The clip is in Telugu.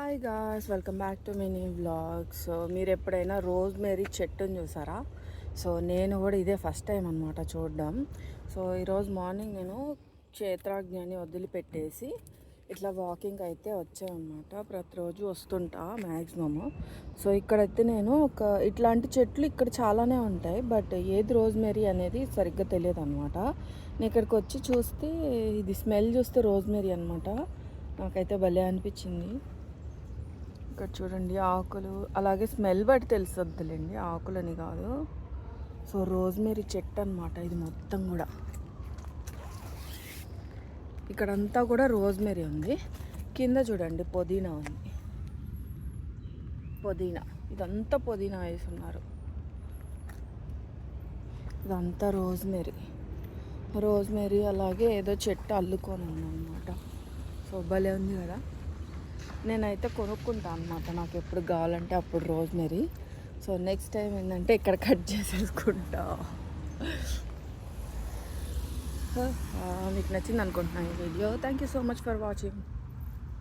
Hi guys, welcome back to mini vlog. So మీరు ఎప్పుడైనా రోజ్మేరీ చెట్టుని చూసారా? సో నేను కూడా ఇదే ఫస్ట్ టైం అనమాట చూడడం. సో ఈరోజు మార్నింగ్ నేను క్షేత్రాజ్ఞాని వదిలిపెట్టేసి ఇట్లా వాకింగ్ అయితే వచ్చామన్నమాట. ప్రతిరోజు వస్తుంటా మ్యాక్సిమము. సో ఇక్కడైతే నేను ఇట్లాంటి చెట్లు ఇక్కడ చాలానే ఉంటాయి, బట్ ఏది రోజ్మేరీ అనేది సరిగ్గా తెలియదు అనమాట. నేను ఇక్కడికి వచ్చి చూస్తే ఇది స్మెల్ చూస్తే రోజ్మేరీ అనమాట. నాకైతే భలే అనిపించింది. ఇక్కడ చూడండి ఆకులు, అలాగే స్మెల్ బట్టి తెలుస్తుందిలేండి, ఆకులని కాదు. సో రోజ్మేరీ చెట్టు అనమాట ఇది మొత్తం కూడా. ఇక్కడంతా కూడా రోజ్మేరీ ఉంది. కింద చూడండి పుదీనా ఉంది. పుదీనా, ఇదంతా పుదీనా వేసున్నారు. ఇదంతా రోజ్మేరీ అలాగే ఏదో చెట్టు అల్లుకొని ఉందన్నమాట. సో భలే ఉంది కదా. నేనైతే కొనుక్కుంటాను అనమాట, నాకు ఎప్పుడు కావాలంటే అప్పుడు రోజ్మేరీ. సో నెక్స్ట్ టైం ఏంటంటే ఇక్కడ కట్ చేసేసుకుంటా. మీకు నచ్చింది అనుకుంటున్నాను ఈ video. Thank you so much for watching.